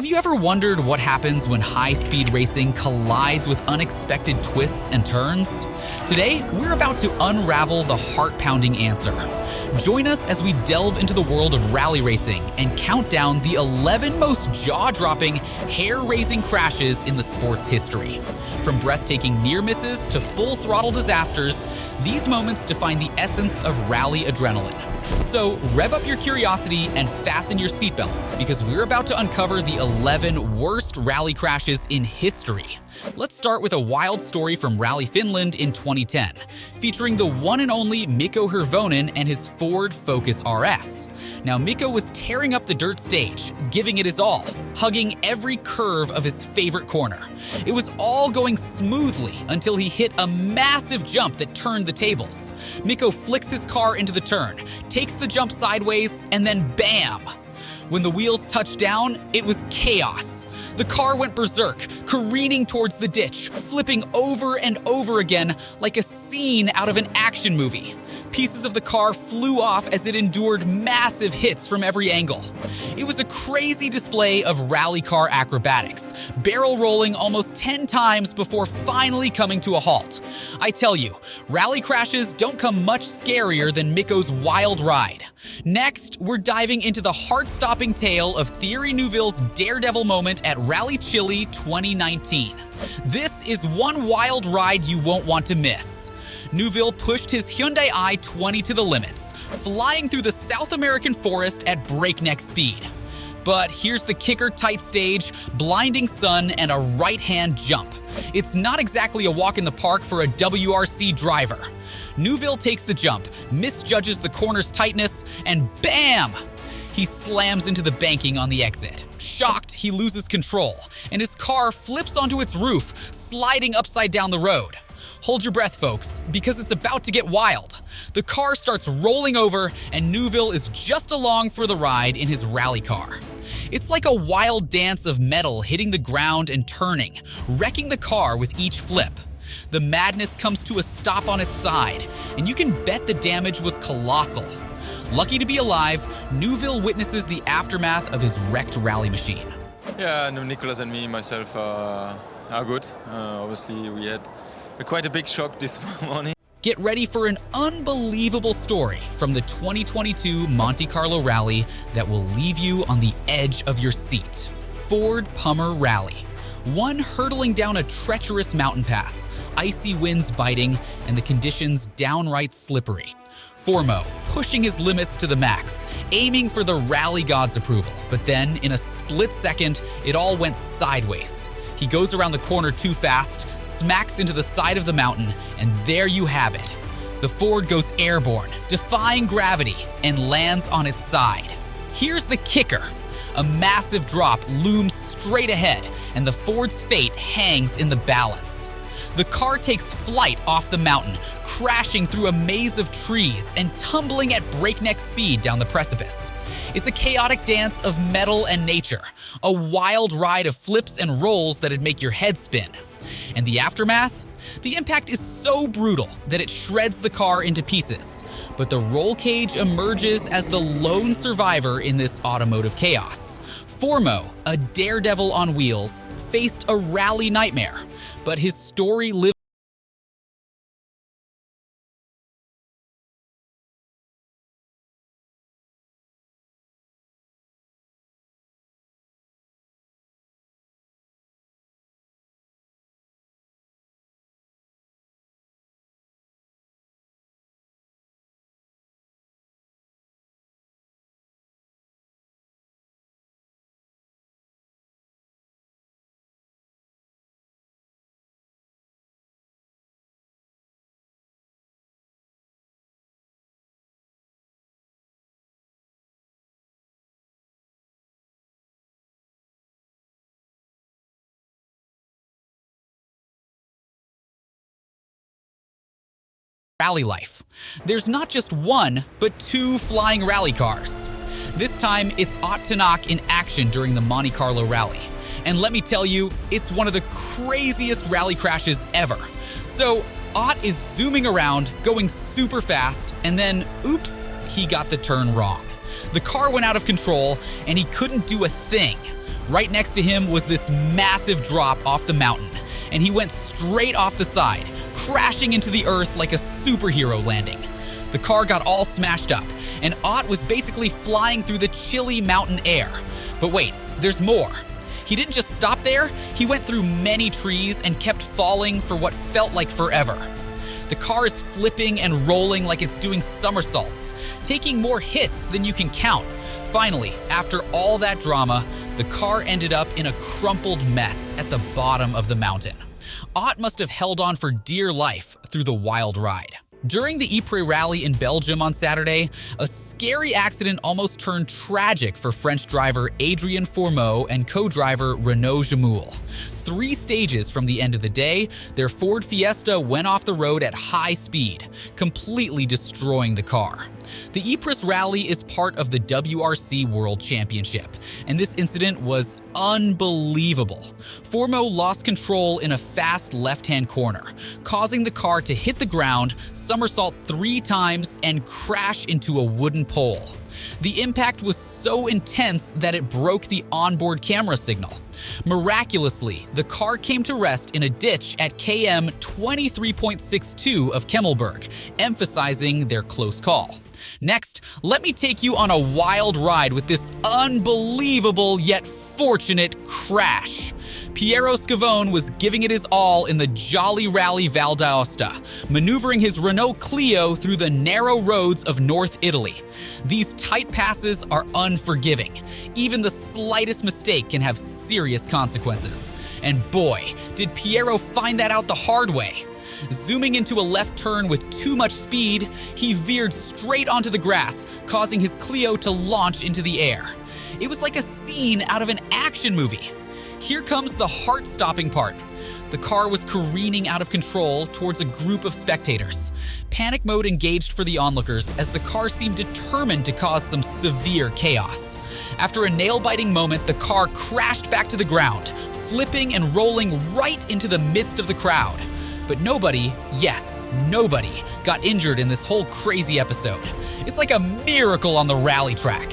Have you ever wondered what happens when high-speed racing collides with unexpected twists and turns? Today, we're about to unravel the heart-pounding answer. Join us as we delve into the world of rally racing and count down the 11 most jaw-dropping, hair-raising crashes in the sport's history. From breathtaking near misses to full-throttle disasters, these moments define the essence of rally adrenaline. So rev up your curiosity and fasten your seatbelts because we're about to uncover the 11 worst rally crashes in history. Let's start with a wild story from Rally Finland in 2010, featuring the one and only Miko Hirvonen and his Ford Focus RS. Now, Miko was tearing up the dirt stage, giving it his all, hugging every curve of his favorite corner. It was all going smoothly until he hit a massive jump that turned the tables. Miko flicks his car into the turn, takes the jump sideways, and then bam! When the wheels touched down, it was chaos. The car went berserk, careening towards the ditch, flipping over and over again like a scene out of an action movie. Pieces of the car flew off as it endured massive hits from every angle. It was a crazy display of rally car acrobatics, barrel rolling almost 10 times before finally coming to a halt. I tell you, rally crashes don't come much scarier than Miko's wild ride. Next, we're diving into the heart-stopping tale of Thierry Neuville's daredevil moment at Rally Chile 2019. This is one wild ride you won't want to miss. Neuville pushed his Hyundai i20 to the limits, flying through the South American forest at breakneck speed. But here's the kicker: tight stage, blinding sun, and a right-hand jump. It's not exactly a walk in the park for a WRC driver. Neuville takes the jump, misjudges the corner's tightness, and bam! He slams into the banking on the exit. Shocked, he loses control, and his car flips onto its roof, sliding upside down the road. Hold your breath, folks, because it's about to get wild. The car starts rolling over, and Neuville is just along for the ride in his rally car. It's like a wild dance of metal hitting the ground and turning, wrecking the car with each flip. The madness comes to a stop on its side, and you can bet the damage was colossal. Lucky to be alive, Neuville witnesses the aftermath of his wrecked rally machine. Yeah, no, Nicolas and me, myself, are good. Obviously, we had quite a big shock this morning. Get ready for an unbelievable story from the 2022 Monte Carlo Rally that will leave you on the edge of your seat. Ford Pummer Rally. One hurtling down a treacherous mountain pass, icy winds biting, and the conditions downright slippery. Fourmaux pushing his limits to the max, aiming for the rally god's approval. But then, in a split second, it all went sideways. He goes around the corner too fast, smacks into the side of the mountain, and there you have it. The Ford goes airborne, defying gravity, and lands on its side. Here's the kicker. A massive drop looms straight ahead, and the Ford's fate hangs in the balance. The car takes flight off the mountain, crashing through a maze of trees and tumbling at breakneck speed down the precipice. It's a chaotic dance of metal and nature, a wild ride of flips and rolls that'd make your head spin. And the aftermath? The impact is so brutal that it shreds the car into pieces. But the roll cage emerges as the lone survivor in this automotive chaos. Fourmaux, a daredevil on wheels, faced a rally nightmare, but his story lived. Rally life. There's not just one, but two flying rally cars. This time, it's Ott Tanak in action during the Monte Carlo Rally. And let me tell you, it's one of the craziest rally crashes ever. So, Ott is zooming around, going super fast, and then, oops, he got the turn wrong. The car went out of control, and he couldn't do a thing. Right next to him was this massive drop off the mountain, and he went straight off the side, crashing into the earth like a superhero landing. The car got all smashed up, and Ott was basically flying through the chilly mountain air. But wait, there's more. He didn't just stop there, he went through many trees and kept falling for what felt like forever. The car is flipping and rolling like it's doing somersaults, taking more hits than you can count. Finally, after all that drama, the car ended up in a crumpled mess at the bottom of the mountain. Ott must have held on for dear life through the wild ride. During the Ypres rally in Belgium on Saturday, a scary accident almost turned tragic for French driver Adrien Fourmaux and co-driver Renaud Jamoul. 3 stages from the end of the day, their Ford Fiesta went off the road at high speed, completely destroying the car. The Ypres rally is part of the WRC World Championship, and this incident was unbelievable. Fourmaux lost control in a fast left-hand corner, causing the car to hit the ground, somersault 3 times, and crash into a wooden pole. The impact was so intense that it broke the onboard camera signal. Miraculously, the car came to rest in a ditch at km 23.62 of Kemmelberg, emphasizing their close call. Next, let me take you on a wild ride with this unbelievable yet fortunate crash. Piero Scavone was giving it his all in the Jolly Rally Val d'Aosta, maneuvering his Renault Clio through the narrow roads of North Italy. These tight passes are unforgiving. Even the slightest mistake can have serious consequences. And boy, did Piero find that out the hard way. Zooming into a left turn with too much speed, he veered straight onto the grass, causing his Clio to launch into the air. It was like a scene out of an action movie. Here comes the heart-stopping part. The car was careening out of control towards a group of spectators. Panic mode engaged for the onlookers as the car seemed determined to cause some severe chaos. After a nail-biting moment, the car crashed back to the ground, flipping and rolling right into the midst of the crowd. But nobody, yes, nobody, got injured in this whole crazy episode. It's like a miracle on the rally track.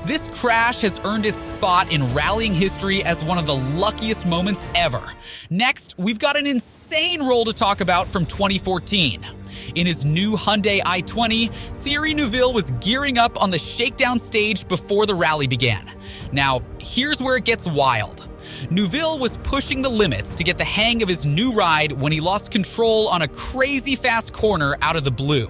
This crash has earned its spot in rallying history as one of the luckiest moments ever. Next, we've got an insane roll to talk about from 2014. In his new Hyundai i20, Thierry Neuville was gearing up on the Shakedown stage before the rally began. Now, here's where it gets wild. Neuville was pushing the limits to get the hang of his new ride when he lost control on a crazy fast corner out of the blue.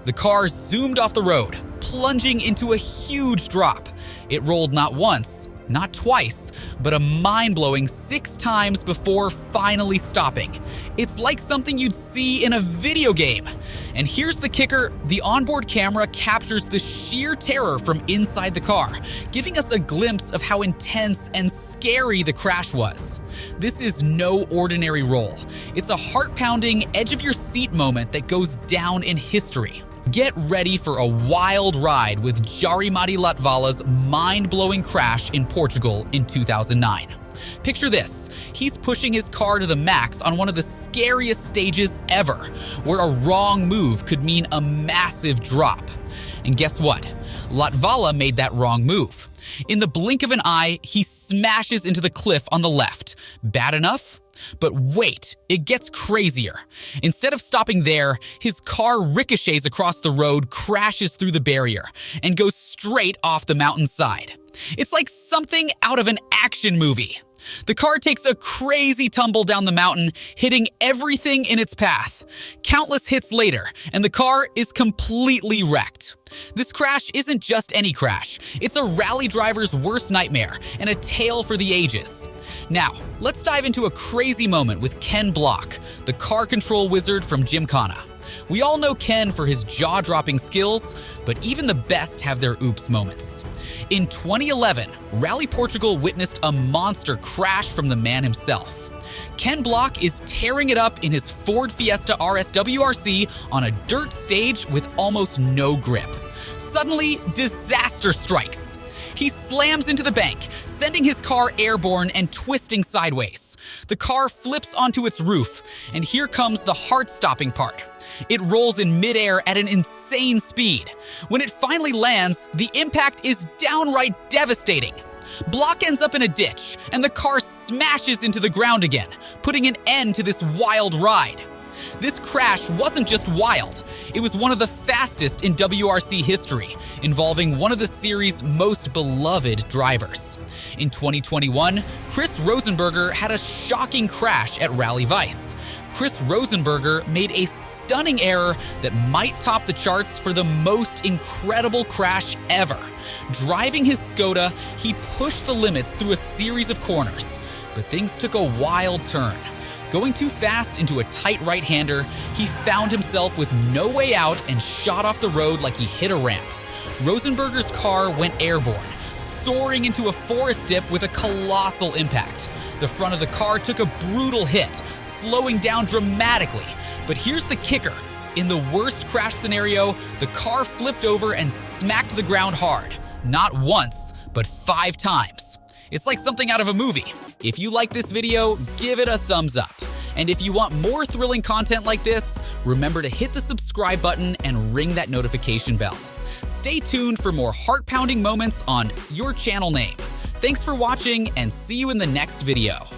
The car zoomed off the road, plunging into a huge drop. It rolled not once, not twice, but a mind-blowing 6 times before finally stopping. It's like something you'd see in a video game. And here's the kicker, the onboard camera captures the sheer terror from inside the car, giving us a glimpse of how intense and scary the crash was. This is no ordinary roll. It's a heart-pounding, edge-of-your-seat moment that goes down in history. Get ready for a wild ride with Jari-Matti Latvala's mind-blowing crash in Portugal in 2009. Picture this, he's pushing his car to the max on one of the scariest stages ever, where a wrong move could mean a massive drop. And guess what? Latvala made that wrong move. In the blink of an eye, he smashes into the cliff on the left. Bad enough? But wait, it gets crazier. Instead of stopping there, his car ricochets across the road, crashes through the barrier, and goes straight off the mountainside. It's like something out of an action movie. The car takes a crazy tumble down the mountain, hitting everything in its path. Countless hits later, and the car is completely wrecked. This crash isn't just any crash. It's a rally driver's worst nightmare and a tale for the ages. Now, let's dive into a crazy moment with Ken Block, the car control wizard from Gymkhana. We all know Ken for his jaw-dropping skills, but even the best have their oops moments. In 2011, Rally Portugal witnessed a monster crash from the man himself. Ken Block is tearing it up in his Ford Fiesta RS WRC on a dirt stage with almost no grip. Suddenly, disaster strikes. He slams into the bank, sending his car airborne and twisting sideways. The car flips onto its roof, and here comes the heart-stopping part. It rolls in midair at an insane speed. When it finally lands, the impact is downright devastating. Block ends up in a ditch, and the car smashes into the ground again, putting an end to this wild ride. This crash wasn't just wild, it was one of the fastest in WRC history, involving one of the series' most beloved drivers. In 2021, Chris Rosenberger had a shocking crash at Rally Weiss. Chris Rosenberger made a stunning error that might top the charts for the most incredible crash ever. Driving his Skoda, he pushed the limits through a series of corners, but things took a wild turn. Going too fast into a tight right-hander, he found himself with no way out and shot off the road like he hit a ramp. Rosenberger's car went airborne, soaring into a forest dip with a colossal impact. The front of the car took a brutal hit, slowing down dramatically. But here's the kicker. In the worst crash scenario, the car flipped over and smacked the ground hard. Not once, but 5 times. It's like something out of a movie. If you like this video, give it a thumbs up. And if you want more thrilling content like this, remember to hit the subscribe button and ring that notification bell. Stay tuned for more heart-pounding moments on your channel name. Thanks for watching, and see you in the next video.